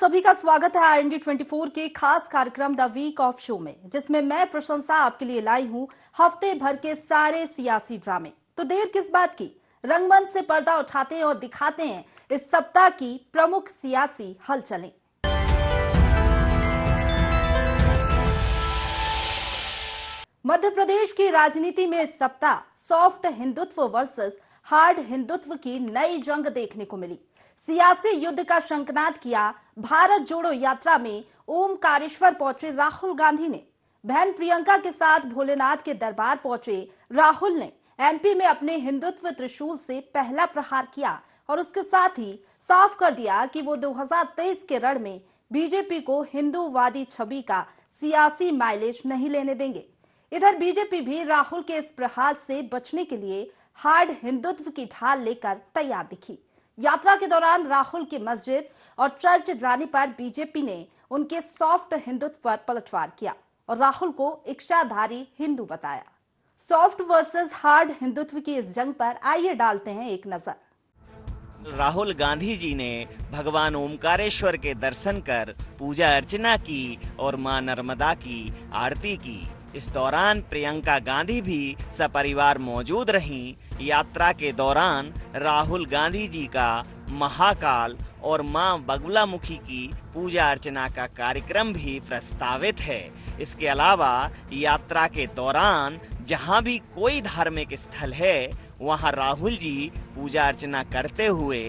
सभी का स्वागत है RND 24 के खास कार्यक्रम द वीक ऑफ शो में, जिसमें मैं प्रशंसा आपके लिए लाई हूं हफ्ते भर के सारे सियासी ड्रामे। तो देर किस बात की, रंगमंच से पर्दा उठाते हैं और दिखाते हैं इस सप्ताह की प्रमुख सियासी हलचलें। मध्य प्रदेश की राजनीति में इस सप्ताह soft Hindutva versus hard Hindutva की नई जंग देखने को मिली। सियासी युद्ध का शंखनाद किया भारत जोड़ो यात्रा में ओमकारेश्वर पहुंचे राहुल गांधी ने। बहन प्रियंका के साथ भोलेनाथ के दरबार पहुंचे राहुल ने MP में अपने हिंदुत्व त्रिशूल से पहला प्रहार किया और उसके साथ ही साफ कर दिया कि वो 2023 के रण में बीजेपी को हिंदूवादी छवि का सियासी माइलेज नहीं लेने देंगे। इधर बीजेपी भी राहुल के इस प्रहार से बचने के लिए हार्ड हिंदुत्व की ढाल लेकर तैयार दिखी। यात्रा के दौरान राहुल की मस्जिद और चर्च ड्राने पर बीजेपी ने उनके सॉफ्ट हिंदुत्व पर पलटवार किया और राहुल को इच्छाधारी हिंदू बताया। सॉफ्ट वर्सेस हार्ड हिंदुत्व की इस जंग पर आइए डालते हैं एक नजर। राहुल गांधी जी ने भगवान ओमकारेश्वर के दर्शन कर पूजा अर्चना की और मां नर्मदा की आरती की। इस दौरान प्रियंका गांधी भी सपरिवार मौजूद रहीं। यात्रा के दौरान राहुल गांधी जी का महाकाल और मां बगुलामुखी की पूजा अर्चना का कार्यक्रम भी प्रस्तावित है। इसके अलावा यात्रा के दौरान जहां भी कोई धार्मिक स्थल है वहां राहुल जी पूजा अर्चना करते हुए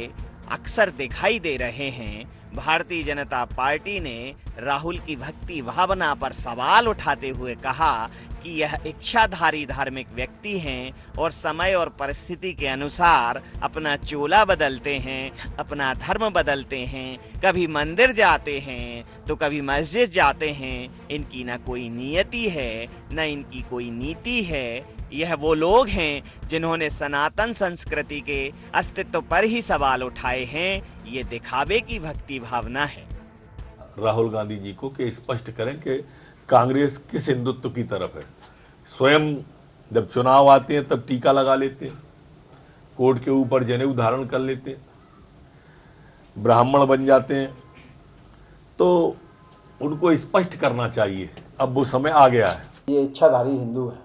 अक्सर दिखाई दे रहे हैं। भारतीय जनता पार्टी ने राहुल की भक्ति भावना पर सवाल उठाते हुए कहा कि यह इच्छाधारी धार्मिक व्यक्ति हैं और समय और परिस्थिति के अनुसार अपना चोला बदलते हैं, अपना धर्म बदलते हैं, कभी मंदिर जाते हैं तो कभी मस्जिद जाते हैं। इनकी न कोई नियति है न इनकी कोई नीति है। यह वो लोग हैं जिन्होंने सनातन संस्कृति के अस्तित्व पर ही सवाल उठाए हैं। ये दिखावे की भक्ति भावना है। राहुल गांधी जी को कि स्पष्ट करें कि कांग्रेस किस हिंदुत्व की तरफ है। स्वयं जब चुनाव आते हैं तब टीका लगा लेते हैं, कोर्ट के ऊपर जनेऊ धारण कर लेते हैं, ब्राह्मण बन जाते हैं। तो उनको स्पष्ट करना चाहिए, अब वो समय आ गया है। ये इच्छाधारी हिंदू है।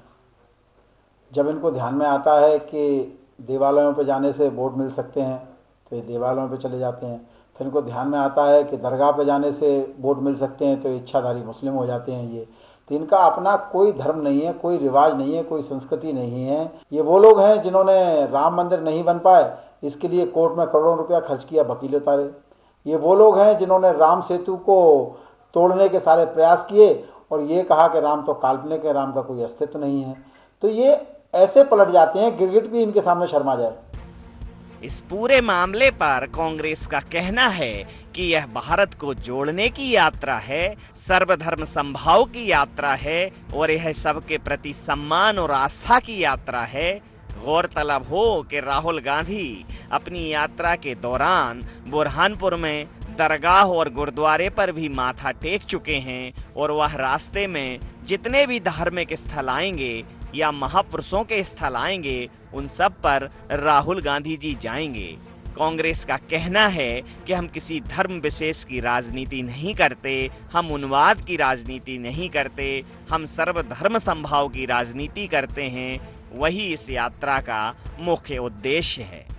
जब इनको ध्यान में आता है कि देवालयों पर जाने से वोट मिल सकते हैं तो ये देवालयों पे चले जाते हैं। फिर इनको ध्यान में आता है कि दरगाह पे जाने से वोट मिल सकते हैं तो इच्छाधारी मुस्लिम हो जाते हैं। ये तो इनका अपना कोई धर्म नहीं है, कोई रिवाज नहीं है, कोई संस्कृति नहीं है। ये वो लोग हैं जिन्होंने राम मंदिर नहीं बन पाए इसके लिए कोर्ट में करोड़ों रुपया खर्च किया, वकील उतारे। ये वो लोग हैं जिन्होंने राम सेतु को तोड़ने के सारे प्रयास किए और ये कहा कि राम तो काल्पनिक है, राम का कोई अस्तित्व नहीं है। तो ये ऐसे पलट जाते हैं, गिरगिट भी इनके सामने शर्मा जाए। इस पूरे मामले पर कांग्रेस का कहना है कि यह भारत को जोड़ने की यात्रा है, सर्वधर्म समभाव की यात्रा है और यह सबके प्रति सम्मान और आस्था की यात्रा है। गौरतलब हो कि राहुल गांधी अपनी यात्रा के दौरान बुरहानपुर में दरगाह और गुरुद्वारे पर भी माथा टेक चुके हैं और वह रास्ते में जितने भी धार्मिक स्थल आएंगे या महापुरुषों के स्थल आएंगे उन सब पर राहुल गांधी जी जाएंगे। कांग्रेस का कहना है कि हम किसी धर्म विशेष की राजनीति नहीं करते, हम उन्माद की राजनीति नहीं करते, हम सर्वधर्म समभाव की राजनीति करते हैं। वही इस यात्रा का मुख्य उद्देश्य है।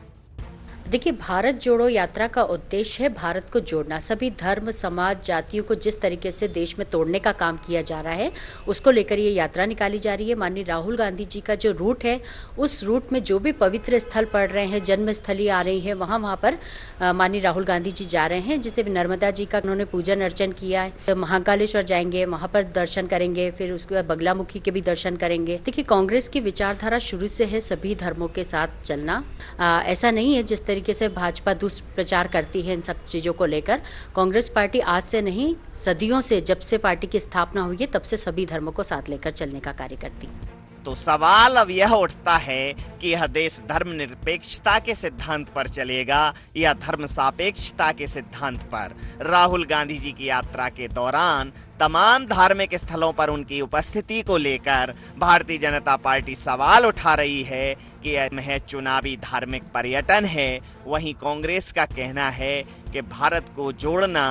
देखिए, भारत जोड़ो यात्रा का उद्देश्य है भारत को जोड़ना। सभी धर्म, समाज, जातियों को जिस तरीके से देश में तोड़ने का काम किया जा रहा है उसको लेकर ये यात्रा निकाली जा रही है। माननीय राहुल गांधी जी का जो रूट है उस रूट में जो भी पवित्र स्थल पड़ रहे हैं, जन्मस्थली आ रही है, वहाँ पर माननीय राहुल गांधी जी जा रहे हैं। जैसे नर्मदा जी का उन्होंने पूजन अर्चन किया है, तो महाकालेश्वर जाएंगे, वहाँ पर दर्शन करेंगे, फिर उसके बाद बगलामुखी के भी दर्शन करेंगे। देखिए, कांग्रेस की विचारधारा शुरू से है सभी धर्मों के साथ चलना। ऐसा नहीं है जिस तरीके से भाजपा दुष्प्रचार करती है इन सब चीजों को लेकर। कांग्रेस पार्टी आज से नहीं, सदियों से, जब से पार्टी की स्थापना हुई है तब से सभी धर्मों को साथ लेकर चलने का कार्य करती है। तो सवाल अब यह उठता है कि यह देश धर्मनिरपेक्षता के सिद्धांत पर चलेगा या धर्म सापेक्षता के सिद्धांत पर। राहुल गांधी जी की यात्रा के दौरान तमाम धार्मिक स्थलों पर उनकी उपस्थिति को लेकर भारतीय जनता पार्टी सवाल उठा रही है कि यह महज चुनावी धार्मिक पर्यटन है। वहीं कांग्रेस का कहना है कि भारत को जोड़ना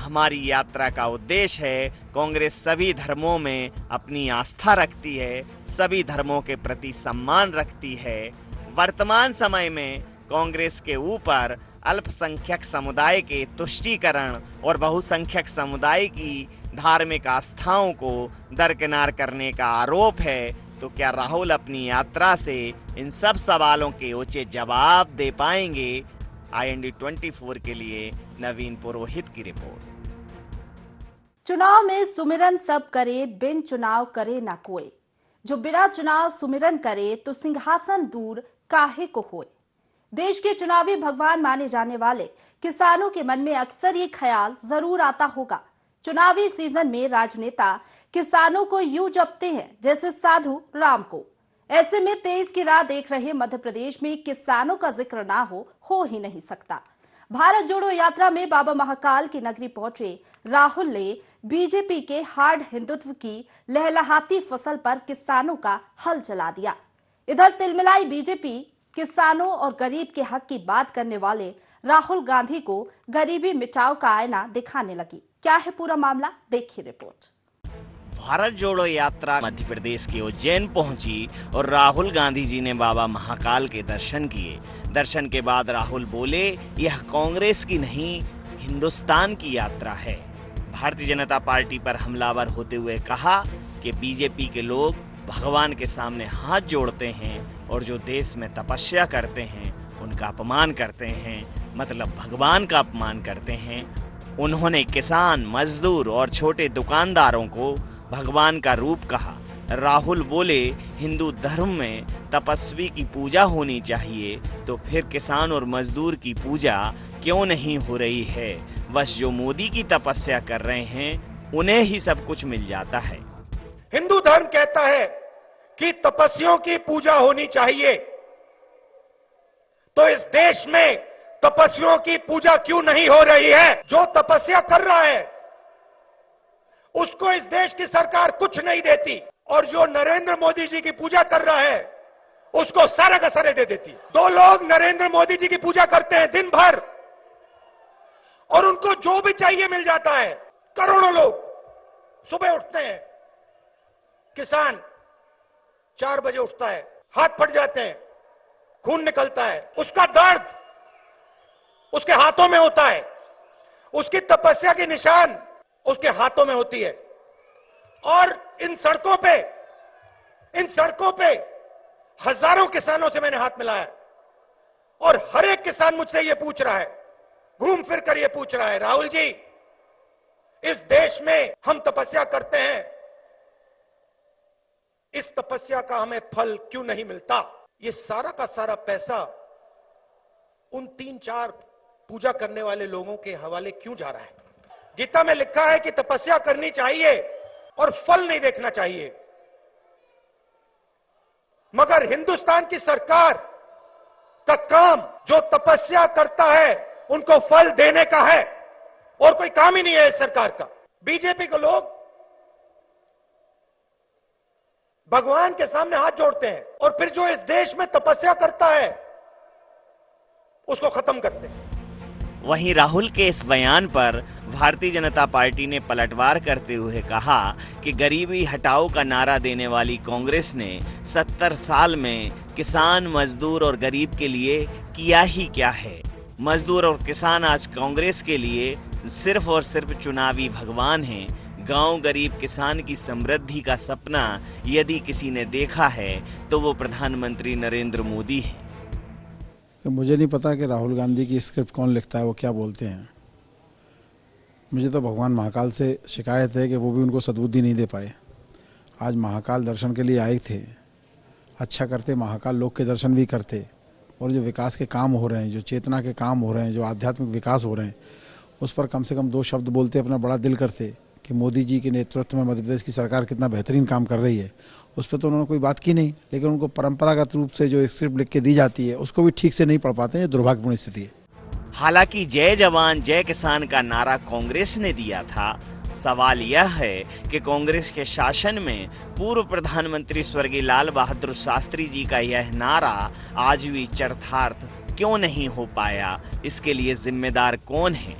हमारी यात्रा का उद्देश्य है, कांग्रेस सभी धर्मों में अपनी आस्था रखती है, सभी धर्मों के प्रति सम्मान रखती है। वर्तमान समय में कांग्रेस के ऊपर अल्पसंख्यक समुदाय के तुष्टीकरण और बहुसंख्यक समुदाय की धार्मिक आस्थाओं को दरकिनार करने का आरोप है। तो क्या राहुल अपनी यात्रा से इन सब सवालों के उचित जवाब दे पाएंगे? IND 24 के लिए नवीन पुरोहित की रिपोर्ट। चुनाव में सुमिरन सब करे, बिन चुनाव करे ना कोई। जो बिना चुनाव सुमिरन करे तो सिंहासन दूर काहे को होए। देश के चुनावी भगवान माने जाने वाले किसानों के मन में अक्सर ये ख्याल जरूर आता होगा। चुनावी सीजन में राजनेता किसानों को यूं जपते हैं जैसे साधु राम को। ऐसे में 23 की राह देख रहे मध्य प्रदेश में किसानों का जिक्र ना हो ही नहीं सकता। भारत जोड़ो यात्रा में बाबा महाकाल की नगरी पहुंचे राहुल ने बीजेपी के हार्ड हिंदुत्व की लहलहाती फसल पर किसानों का हल चला दिया। इधर तिलमिलाई बीजेपी किसानों और गरीब के हक की बात करने वाले राहुल गांधी को गरीबी मिटाओ का आईना दिखाने लगी। क्या है पूरा मामला, देखिए रिपोर्ट। भारत जोड़ो यात्रा मध्य प्रदेश के उज्जैन पहुंची और राहुल गांधी जी ने बाबा महाकाल के दर्शन किए। दर्शन के बाद राहुल बोले, यह कांग्रेस की नहीं हिंदुस्तान की यात्रा है। भारतीय जनता पार्टी पर हमलावर होते हुए कहा कि बीजेपी के लोग भगवान के सामने हाथ जोड़ते हैं और जो देश में तपस्या करते हैं उनका अपमान करते हैं, मतलब भगवान का अपमान करते हैं। उन्होंने किसान, मजदूर और छोटे दुकानदारों को भगवान का रूप कहा। राहुल बोले, हिंदू धर्म में तपस्वी की पूजा होनी चाहिए, तो फिर किसान और मजदूर की पूजा क्यों नहीं हो रही है? बस जो मोदी की तपस्या कर रहे हैं उन्हें ही सब कुछ मिल जाता है। हिंदू धर्म कहता है कि तपस्वियों की पूजा होनी चाहिए, तो इस देश में तपस्वियों की पूजा क्यों नहीं हो रही है? जो तपस्या कर रहा है उसको इस देश की सरकार कुछ नहीं देती, और जो नरेंद्र मोदी जी की पूजा कर रहा है उसको सारा का सारे दे देती। दो लोग नरेंद्र मोदी जी की पूजा करते हैं दिन भर और उनको जो भी चाहिए मिल जाता है। करोड़ों लोग सुबह उठते हैं, किसान 4 बजे उठता है, हाथ फट जाते हैं, खून निकलता है, उसका दर्द उसके हाथों में होता है, उसकी तपस्या की निशान उसके हाथों में होती है। और इन सड़कों पे हजारों किसानों से मैंने हाथ मिलाया और हर एक किसान मुझसे ये पूछ रहा है, घूम फिर कर ये पूछ रहा है, राहुल जी इस देश में हम तपस्या करते हैं, इस तपस्या का हमें फल क्यों नहीं मिलता? ये सारा का सारा पैसा उन 3-4 पूजा करने वाले लोगों के हवाले क्यों जा रहा है? गीता में लिखा है कि तपस्या करनी चाहिए और फल नहीं देखना चाहिए, मगर हिंदुस्तान की सरकार का काम जो तपस्या करता है उनको फल देने का है, और कोई काम ही नहीं है इस सरकार का। बीजेपी के लोग भगवान के सामने हाथ जोड़ते हैं और फिर जो इस देश में तपस्या करता है उसको खत्म करते हैं। वहीं राहुल के इस बयान पर भारतीय जनता पार्टी ने पलटवार करते हुए कहा कि गरीबी हटाओ का नारा देने वाली कांग्रेस ने 70 साल में किसान, मजदूर और गरीब के लिए किया ही क्या है। मजदूर और किसान आज कांग्रेस के लिए सिर्फ और सिर्फ चुनावी भगवान हैं। गांव गरीब किसान की समृद्धि का सपना यदि किसी ने देखा है तो वो प्रधानमंत्री नरेंद्र मोदी हैं। तो मुझे नहीं पता कि राहुल गांधी की स्क्रिप्ट कौन लिखता है, वो क्या बोलते हैं। मुझे तो भगवान महाकाल से शिकायत है कि वो भी उनको सद्बुद्धि नहीं दे पाए। आज महाकाल दर्शन के लिए आए थे, अच्छा करते महाकाल लोग के दर्शन भी करते, और जो विकास के काम हो रहे हैं, जो चेतना के काम हो रहे हैं, जो आध्यात्मिक विकास हो रहे हैं, उस पर कम से कम 2 शब्द बोलते, अपना बड़ा दिल करते कि मोदी जी के नेतृत्व में मध्य प्रदेश की सरकार कितना बेहतरीन काम कर रही है। उस पर तो उन्होंने कोई बात की नहीं, लेकिन उनको परंपरागत रूप से जो स्क्रिप्ट लिख के दी जाती है उसको भी ठीक से नहीं पढ़ पाते हैं। दुर्भाग्यपूर्ण स्थिति है। हालांकि जय जवान जय किसान का नारा कांग्रेस ने दिया था। सवाल यह है कि कांग्रेस के शासन में पूर्व प्रधानमंत्री स्वर्गीय लाल बहादुर शास्त्री जी का यह नारा आज भी चरितार्थ क्यों नहीं हो पाया? इसके लिए जिम्मेदार कौन है?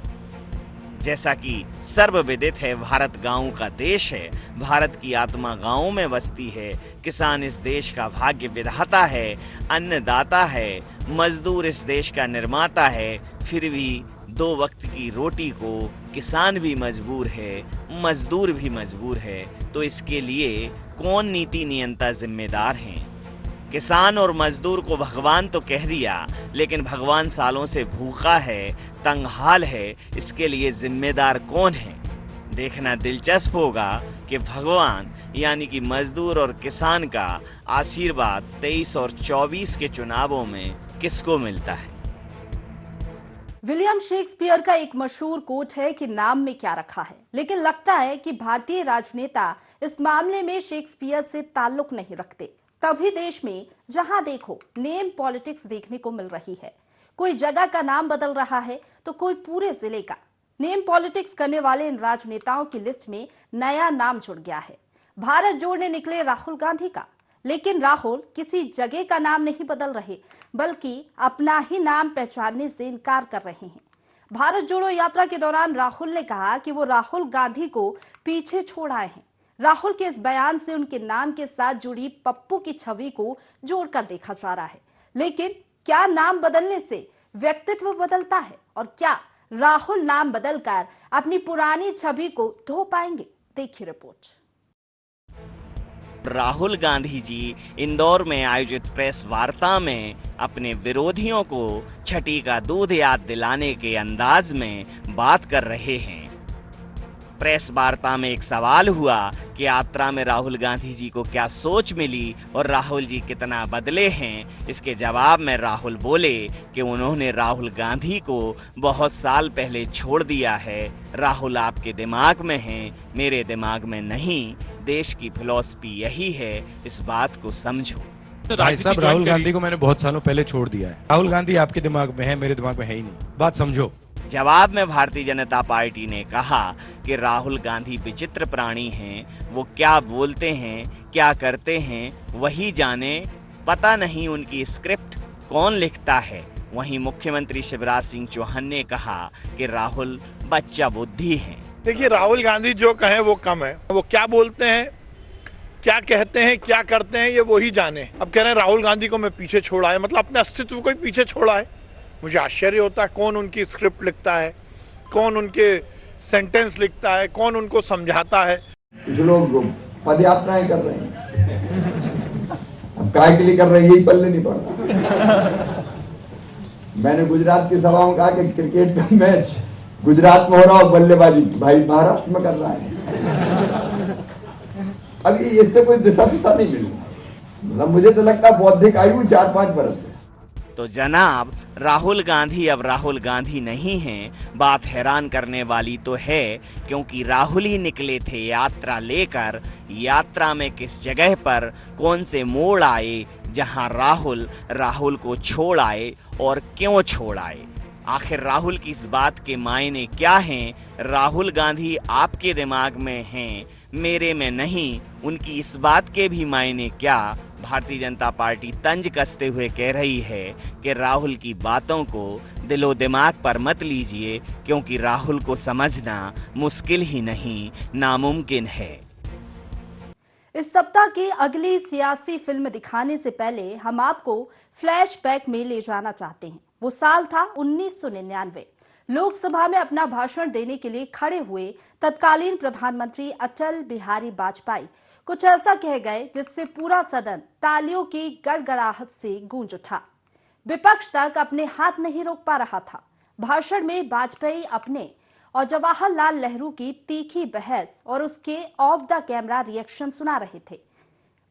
जैसा कि सर्वविदित है, भारत गांवों का देश है। भारत की आत्मा गांवों में बसती है। किसान इस देश का भाग्य विधाता है, अन्नदाता है, मजदूर इस देश का निर्माता है। फिर भी 2 वक्त की रोटी को किसान भी मजबूर है, मजदूर भी मजबूर है। तो इसके लिए कौन नीति नियंता जिम्मेदार हैं? किसान और मजदूर को भगवान तो कह दिया, लेकिन भगवान सालों से भूखा है, तंगहाल है। इसके लिए जिम्मेदार कौन है? देखना दिलचस्प होगा कि भगवान यानी कि मजदूर और किसान का आशीर्वाद 23 और 24 के चुनावों में किसको मिलता है। विलियम शेक्सपियर का एक मशहूर कोट है कि नाम में क्या रखा है, लेकिन लगता है कि भारतीय राजनेता इस मामले में शेक्सपियर से ताल्लुक नहीं रखते। तभी देश में जहां देखो नेम पॉलिटिक्स देखने को मिल रही है। कोई जगह का नाम बदल रहा है तो कोई पूरे जिले का। नेम पॉलिटिक्स करने वाले इन राजनेताओं की लिस्ट में नया नाम जुड़ गया है, भारत जोड़ने निकले राहुल गांधी का। लेकिन राहुल किसी जगह का नाम नहीं बदल रहे, बल्कि अपना ही नाम पहचानने से इनकार कर रहे हैं। भारत जोड़ो यात्रा के दौरान राहुल ने कहा कि वो राहुल गांधी को पीछे छोड़ आए हैं। राहुल के इस बयान से उनके नाम के साथ जुड़ी पप्पू की छवि को जोड़कर देखा जा रहा है। लेकिन क्या नाम बदलने से व्यक्तित्व बदलता है, और क्या राहुल नाम बदलकर अपनी पुरानी छवि को धो पाएंगे? देखिए रिपोर्ट। राहुल गांधी जी इंदौर में आयोजित प्रेस वार्ता में अपने विरोधियों को छठी का दूध याद दिलाने के अंदाज में बात कर रहे हैं। प्रेस वार्ता में एक सवाल हुआ कि यात्रा में राहुल गांधी जी को क्या सोच मिली और राहुल जी कितना बदले हैं। इसके जवाब में राहुल बोले कि उन्होंने राहुल गांधी को बहुत साल पहले छोड़ दिया है। राहुल आपके दिमाग में हैं, मेरे दिमाग में नहीं। देश की फिलॉसफी यही है, इस बात को समझो। भाई साहब, राहुल गांधी को मैंने बहुत सालों पहले छोड़ दिया है। राहुल गांधी आपके दिमाग में है, मेरे दिमाग में है ही नहीं। बात समझो। जवाब में भारतीय जनता पार्टी ने कहा कि राहुल गांधी विचित्र प्राणी हैं। वो क्या बोलते हैं, क्या करते हैं, वही जाने। पता नहीं उनकी स्क्रिप्ट कौन लिखता है। वहीं मुख्यमंत्री शिवराज सिंह चौहान ने कहा कि राहुल बच्चा बुद्धि हैं। देखिए, राहुल गांधी जो कहें वो कम है। वो क्या बोलते हैं, क्या कहते हैं, क्या करते हैं, ये वो ही जाने। अब कह रहे हैं राहुल गांधी को मैं पीछे छोड़ा है, मतलब अपने अस्तित्व को ही पीछे छोड़ा है। मुझे आश्चर्य होता है कौन उनकी स्क्रिप्ट लिखता है, कौन उनके सेंटेंस लिखता है, कौन उनको समझाता है। कुछ लोग पद यात्राएं कर रहे हैं, अब काय के लिए कर रहे हैं यही पल्ले नहीं पड़ता। मैंने गुजरात की सभा में कहा कि क्रिकेट का मैच गुजरात में हो रहा हो, बल्लेबाजी भाई महाराष्ट्र में कर रहा है। अब इससे कोई दिशा नहीं मिल रहा। मतलब मुझे तो लगता है बौद्धिक आयु 4-5 बरस है। तो जनाब, राहुल गांधी अब राहुल गांधी नहीं हैं। बात हैरान करने वाली तो है, क्योंकि राहुल ही निकले थे यात्रा लेकर। यात्रा में किस जगह पर कौन से मोड़ आए जहां राहुल को छोड़ आए, और क्यों छोड़ आए? आखिर राहुल की इस बात के मायने क्या हैं? राहुल गांधी आपके दिमाग में हैं, मेरे में नहीं। उनकी इस बात के भी मायने क्या? भारतीय जनता पार्टी तंज कसते हुए कह रही है कि राहुल की बातों को दिलो दिमाग पर मत लीजिए, क्योंकि राहुल को समझना मुश्किल ही नहीं, नामुमकिन है। इस सप्ताह की अगली सियासी फिल्म दिखाने से पहले हम आपको फ्लैशबैक में ले जाना चाहते हैं। वो साल था 1999। लोकसभा में अपना भाषण देने के लिए खड़े हुए तत्कालीन प्रधानमंत्री अटल बिहारी वाजपेयी कुछ ऐसा कह गए जिससे पूरा सदन तालियों की गड़गड़ाहट से गूंज उठा। विपक्ष तक अपने हाथ नहीं रोक पा रहा था। भाषण में वाजपेयी अपने और जवाहरलाल नेहरू की तीखी बहस और उसके ऑफ द कैमरा रिएक्शन सुना रहे थे।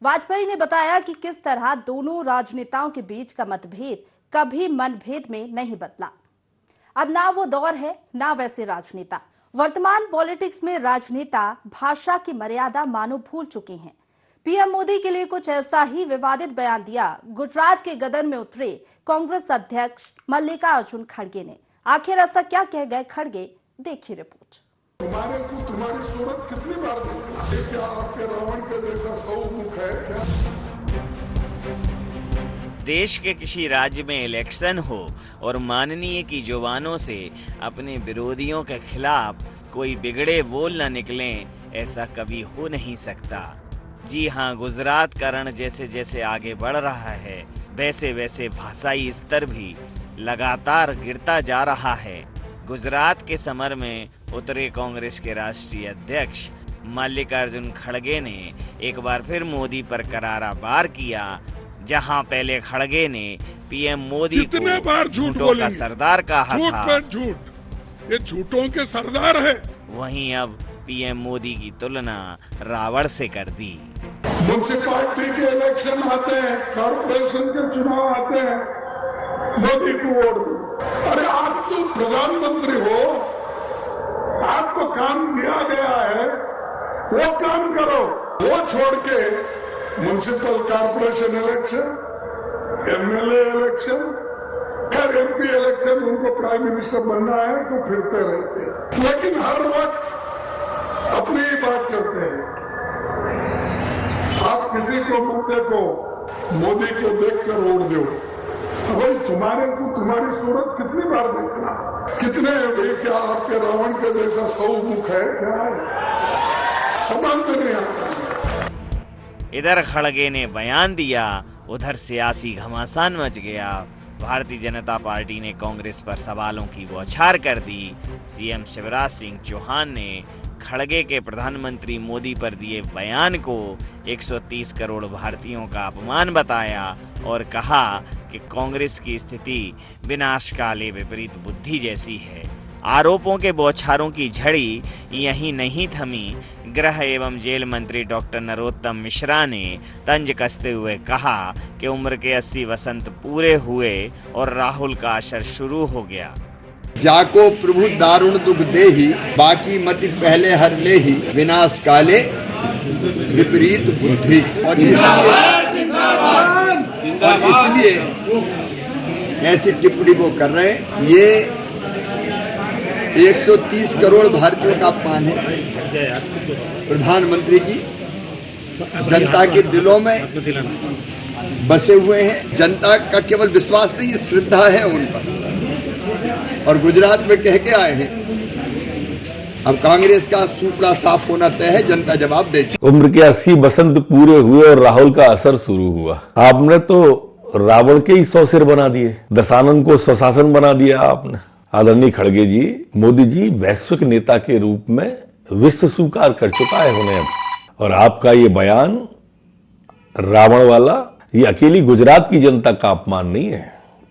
वाजपेयी ने बताया कि किस तरह दोनों राजनेताओं के बीच का मतभेद कभी मनभेद में नहीं बदला। अब ना वो दौर है, ना वैसे राजनेता। वर्तमान पॉलिटिक्स में राजनेता भाषा की मर्यादा मानो भूल चुके हैं। पीएम मोदी के लिए कुछ ऐसा ही विवादित बयान दिया गुजरात के गदर में उतरे कांग्रेस अध्यक्ष मल्लिकार्जुन खड़गे ने। आखिर ऐसा क्या कह गए खड़गे? देखिए रिपोर्ट। तुम्हारे को तुम्हारी सूरत कितनी बार देखी? क्या आपके रावण के जैसा 100 मुख है क्या? देश के किसी राज्य में इलेक्शन हो और माननीय की जुबानों से अपने विरोधियों के खिलाफ कोई बिगड़े बोल न निकलें, ऐसा कभी हो नहीं सकता। जी हाँ, गुजरात का रण जैसे जैसे आगे बढ़ रहा है, वैसे वैसे भाषाई स्तर भी लगातार गिरता जा रहा है। गुजरात के समर में उतरे कांग्रेस के राष्ट्रीय अध्यक्ष मल्लिकार्जुन खड़गे ने एक बार फिर मोदी पर करारा वार किया। जहां पहले खड़गे ने पीएम मोदी कितने को बार झूठ झूठों का बोलेंगे? सरदार कहा झूठ था, पर झूठ, ये झूठों के सरदार है। वहीं अब पीएम मोदी की तुलना रावण से कर दी। म्यूनसिपालिटी के इलेक्शन आते हैं, कॉर्पोरेशन के चुनाव आते हैं, मोदी को वोट दो। अरे आप तो प्रधानमंत्री हो, आपको काम दिया गया है, वो काम करो। वो छोड़ के municipal corporation election, MLA election, खैर एमपी इलेक्शन, उनको प्राइम मिनिस्टर बनना है तो फिरते रहते हैं, लेकिन हर वक्त अपनी ही बात करते हैं। आप किसी को मत देखो, मोदी को देखकर वोट दो। भाई तुम्हारे को तुम्हारी सूरत कितनी बार देखना, कितने भाई, क्या आपके रावण के जैसा 100 मुख है, क्या है, समझ में नहीं आता। इधर खड़गे ने बयान दिया, उधर सियासी घमासान मच गया। भारतीय जनता पार्टी ने कांग्रेस पर सवालों की बौछार कर दी। सीएम शिवराज सिंह चौहान ने खड़गे के प्रधानमंत्री मोदी पर दिए बयान को 130 करोड़ भारतीयों का अपमान बताया और कहा कि कांग्रेस की स्थिति विनाशकाले विपरीत बुद्धि जैसी है। आरोपों के बौछारों की झड़ी यहीं नहीं थमी। गृह एवं जेल मंत्री डॉक्टर नरोत्तम मिश्रा ने तंज कसते हुए कहा कि उम्र के 80 वसंत पूरे हुए और राहुल का असर शुरू हो गया। जाको प्रभु दारुण दुख देहि, बाकी मति पहले हर लेहि, विनाश काले विपरीत बुद्धि। और इसलिए ऐसी टिप्पणी वो कर रहे हैं। ये 130 करोड़ भारतीयों का अपमान है। प्रधानमंत्री जी जनता के दिलों में बसे हुए हैं। जनता का केवल विश्वास नहीं, श्रद्धा है उन पर, और गुजरात में कह के आए हैं। अब कांग्रेस का सूपड़ा साफ होना तय है, जनता जवाब दे। उम्र के 80 बसंत पूरे हुए और राहुल का असर शुरू हुआ। आपने तो रावण के ही 100 सिर बना दिए, दशानन को स्वशासन बना दिया आपने। आदरणीय खड़गे जी, मोदी जी वैश्विक नेता के रूप में विश्व स्वीकार कर चुका है उन्हें। और आपका ये बयान रावण वाला, ये अकेली गुजरात की जनता का अपमान नहीं है।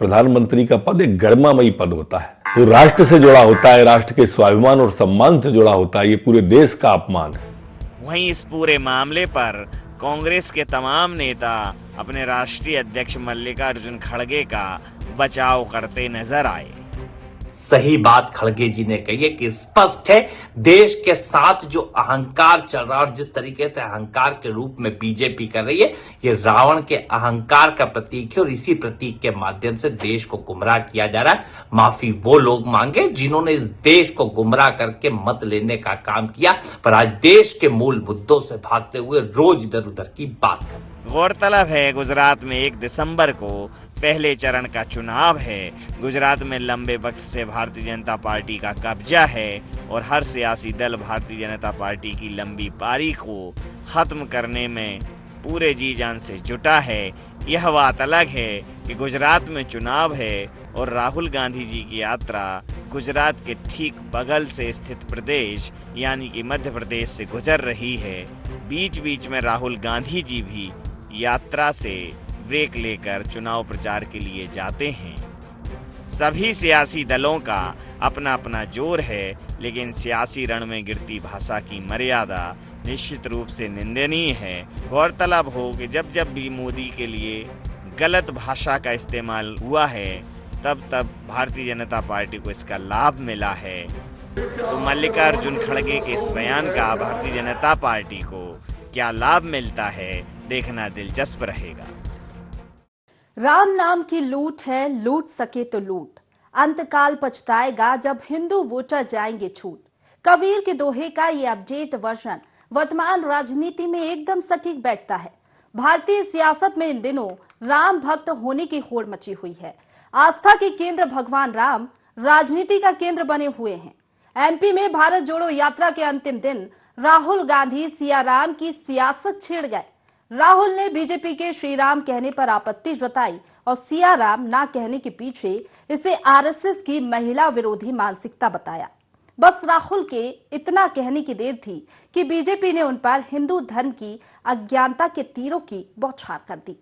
प्रधानमंत्री का पद एक गरिमामयी पद होता है, वो राष्ट्र से जुड़ा होता है, राष्ट्र के स्वाभिमान और सम्मान से जुड़ा होता है। ये पूरे देश का अपमान है। वहीं इस पूरे मामले पर कांग्रेस के तमाम नेता अपने राष्ट्रीय अध्यक्ष मल्लिकार्जुन खड़गे का बचाव करते नजर आए। सही बात खड़गे जी ने कही है कि स्पष्ट है देश के साथ जो अहंकार चल रहा है और जिस तरीके से अहंकार के रूप में बीजेपी कर रही है, ये रावण के अहंकार का प्रतीक है और इसी प्रतीक के माध्यम से देश को गुमराह किया जा रहा है। माफी वो लोग मांगे जिन्होंने इस देश को गुमराह करके मत लेने का काम किया, पर आज देश के मूल मुद्दों से भागते हुए रोज इधर उधर की बात कर। गौरतलब है गुजरात में 1 दिसंबर को पहले चरण का चुनाव है। गुजरात में लंबे वक्त से भारतीय जनता पार्टी का कब्जा है और हर सियासी दल भारतीय जनता पार्टी की लंबी पारी को खत्म करने में पूरे जी जान से जुटा है। यह बात अलग है कि गुजरात में चुनाव है और राहुल गांधी जी की यात्रा गुजरात के ठीक बगल से स्थित प्रदेश यानी कि मध्य प्रदेश से गुजर रही है। बीच बीच में राहुल गांधी जी भी यात्रा से ब्रेक लेकर चुनाव प्रचार के लिए जाते हैं। सभी सियासी दलों का अपना अपना जोर है, लेकिन सियासी रण में गिरती भाषा की मर्यादा निश्चित रूप से निंदनीय है। गौरतलब हो कि जब जब भी मोदी के लिए गलत भाषा का इस्तेमाल हुआ है, तब तब भारतीय जनता पार्टी को इसका लाभ मिला है। तो मल्लिकार्जुन खड़गे के इस बयान का भारतीय जनता पार्टी को क्या लाभ मिलता है, देखना दिलचस्प रहेगा। राम नाम की लूट है, लूट सके तो लूट, अंतकाल पछताएगा जब हिंदू वोटर जाएंगे छूट। कबीर के दोहे का ये अपडेट वर्जन वर्तमान राजनीति में एकदम सटीक बैठता है। भारतीय सियासत में इन दिनों राम भक्त होने की होड़ मची हुई है। आस्था के केंद्र भगवान राम राजनीति का केंद्र बने हुए हैं। एमपी में भारत जोड़ो यात्रा के अंतिम दिन राहुल गांधी सिया राम की सियासत छेड़ गए। राहुल ने बीजेपी के श्री राम कहने पर आपत्ति जताई और सिया राम ना कहने के पीछे इसे आरएसएस की महिला विरोधी मानसिकता बताया। बस राहुल के इतना कहने की देर थी कि बीजेपी ने उन पर हिंदू धर्म की अज्ञानता के तीरों की बौछार कर दी।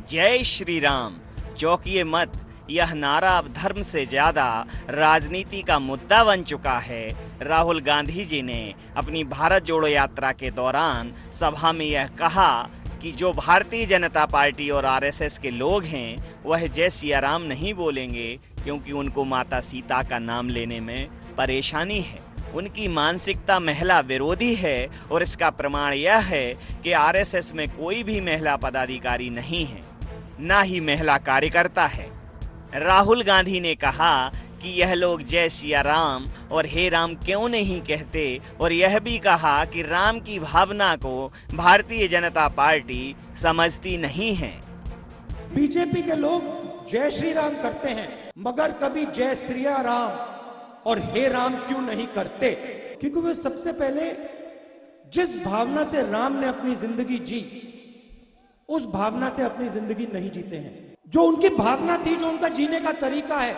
जय श्री राम, चौकिए मत, यह नारा अब धर्म से ज्यादा राजनीति का मुद्दा बन चुका है। राहुल गांधी जी ने अपनी भारत जोड़ो यात्रा के दौरान सभा में यह कहा कि जो भारतीय जनता पार्टी और आरएसएस के लोग हैं वह जय सिया राम नहीं बोलेंगे क्योंकि उनको माता सीता का नाम लेने में परेशानी है। उनकी मानसिकता महिला विरोधी है और इसका प्रमाण यह है कि आरएसएस में कोई भी महिला पदाधिकारी नहीं है, ना ही महिला कार्यकर्ता है। राहुल गांधी ने कहा कि यह लोग जय सिया राम और हे राम क्यों नहीं कहते और यह भी कहा कि राम की भावना को भारतीय जनता पार्टी समझती नहीं है। बीजेपी के लोग जय श्री राम करते हैं मगर कभी जय श्री राम और हे राम क्यों नहीं करते, क्योंकि वे सबसे पहले जिस भावना से राम ने अपनी जिंदगी जी उस भावना से अपनी जिंदगी नहीं जीते हैं। जो उनकी भावना थी, जो उनका जीने का तरीका है,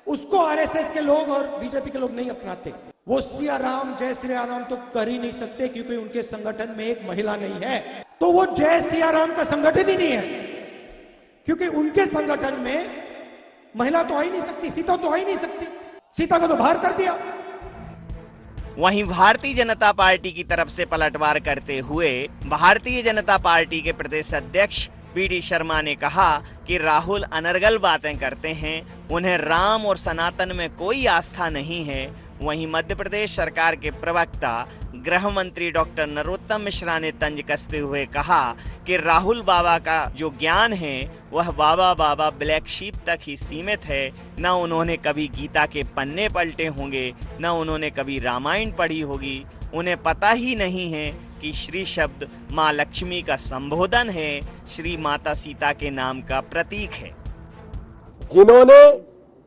उसको आरएसएस के लोग और बीजेपी के लोग नहीं अपनाते। वो सिया राम जय श्री राम तो कर ही नहीं सकते क्योंकि उनके संगठन में एक महिला नहीं है, तो वो जय सिया राम का संगठन ही नहीं है क्योंकि उनके संगठन में महिला तो आ ही नहीं सकती, सीता तो आ ही नहीं सकती, सीता को तो बाहर कर दिया। वहीं भारतीय जनता पार्टी की तरफ से पलटवार करते हुए भारतीय जनता पार्टी के प्रदेश अध्यक्ष बीडी शर्मा ने कहा कि राहुल अनर्गल बातें करते हैं, उन्हें राम और सनातन में कोई आस्था नहीं है। वहीं मध्य प्रदेश सरकार के प्रवक्ता गृह मंत्री डॉक्टर नरोत्तम मिश्रा ने तंज कसते हुए कहा कि राहुल बाबा का जो ज्ञान है वह बाबा ब्लैक शीप तक ही सीमित है। न उन्होंने कभी गीता के पन्ने पलटे होंगे, न उन्होंने कभी रामायण पढ़ी होगी। उन्हें पता ही नहीं है कि श्री शब्द माँ लक्ष्मी का संबोधन है, श्री माता सीता के नाम का प्रतीक है। जिन्होंने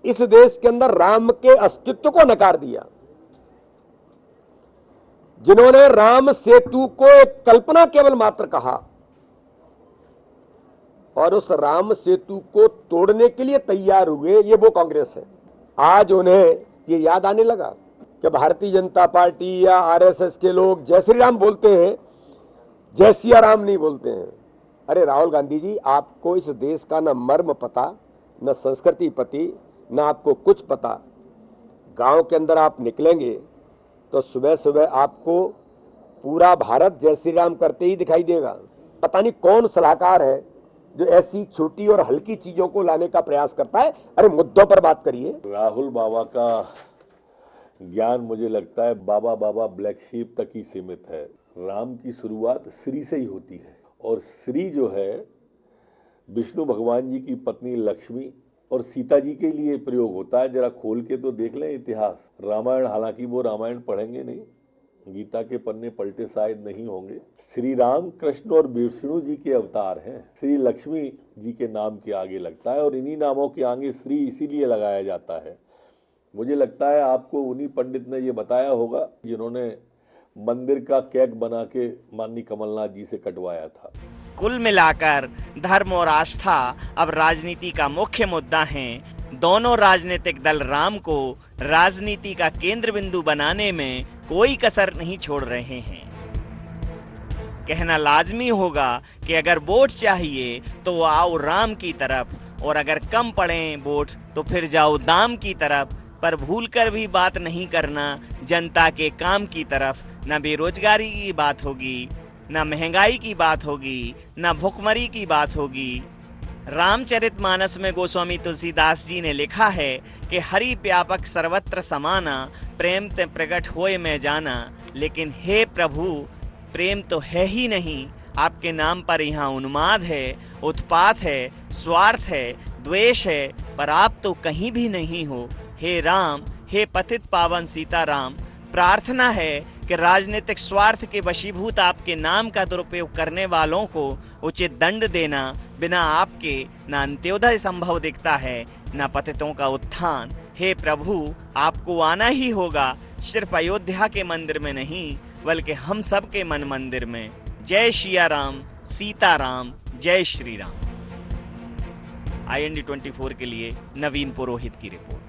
इस देश के अंदर राम के अस्तित्व को नकार दिया, जिन्होंने राम सेतु को एक कल्पना केवल मात्र कहा और उस राम सेतु को तोड़ने के लिए तैयार हुए, ये वो कांग्रेस है। आज उन्हें ये याद आने लगा कि भारतीय जनता पार्टी या आरएसएस के लोग जय श्री राम बोलते हैं, जय सिया राम नहीं बोलते हैं। अरे राहुल गांधी जी, आपको इस देश का न मर्म पता, न संस्कृति पति, न आपको कुछ पता। गांव के अंदर आप निकलेंगे तो सुबह सुबह आपको पूरा भारत जय श्री राम करते ही दिखाई देगा। पता नहीं कौन सलाहकार है जो ऐसी छोटी और हल्की चीजों को लाने का प्रयास करता है। अरे मुद्दों पर बात करिए। राहुल बाबा का ज्ञान मुझे लगता है बाबा ब्लैक शीप तक ही सीमित है। राम की शुरुआत श्री से ही होती है और श्री जो है विष्णु भगवान जी की पत्नी लक्ष्मी और सीता जी के लिए प्रयोग होता है। जरा खोल के तो देख लें इतिहास। रामायण, हालांकि वो रामायण पढ़ेंगे नहीं, गीता के पन्ने पलटे शायद नहीं होंगे। श्री राम कृष्ण और विष्णु जी के अवतार हैं। श्री लक्ष्मी जी के नाम के आगे लगता है और इन्हीं नामों के आगे श्री इसीलिए लगाया जाता है। मुझे लगता है आपको उन्हीं पंडित ने ये बताया होगा जिन्होंने मंदिर का केक बना के माननीय कमलनाथ जी से कटवाया था। कुल मिलाकर धर्म और आस्था अब राजनीति का मुख्य मुद्दा हैं। दोनों राजनीतिक दल राम को राजनीति का केंद्र बिंदु बनाने में कोई कसर नहीं छोड़ रहे हैं। कहना लाजमी होगा कि अगर वोट चाहिए तो आओ राम की तरफ, और अगर कम पड़े वोट तो फिर जाओ दाम की तरफ, पर भूलकर भी बात नहीं करना जनता के काम की तरफ। न बेरोजगारी की बात होगी, न महंगाई की बात होगी, न भुखमरी की बात होगी। रामचरितमानस में गोस्वामी तुलसीदास जी ने लिखा है कि हरि व्यापक सर्वत्र समाना, प्रेम ते प्रकट होए मैं जाना। लेकिन हे प्रभु, प्रेम तो है ही नहीं। आपके नाम पर यहाँ उन्माद है, उत्पात है, स्वार्थ है, द्वेष है, पर आप तो कहीं भी नहीं हो। हे राम, हे पतित पावन सीताराम, प्रार्थना है कि राजनीतिक स्वार्थ के वशीभूत आपके नाम का दुरुपयोग करने वालों को उचित दंड देना बिना आपके न अंत्योदय संभव दिखता है न पतितों का उत्थान। हे प्रभु, आपको आना ही होगा, सिर्फ अयोध्या के मंदिर में नहीं बल्कि हम सब के मन मंदिर में। जय सिया राम, सीताराम, जय श्री राम। IND 24 के लिए नवीन पुरोहित की रिपोर्ट।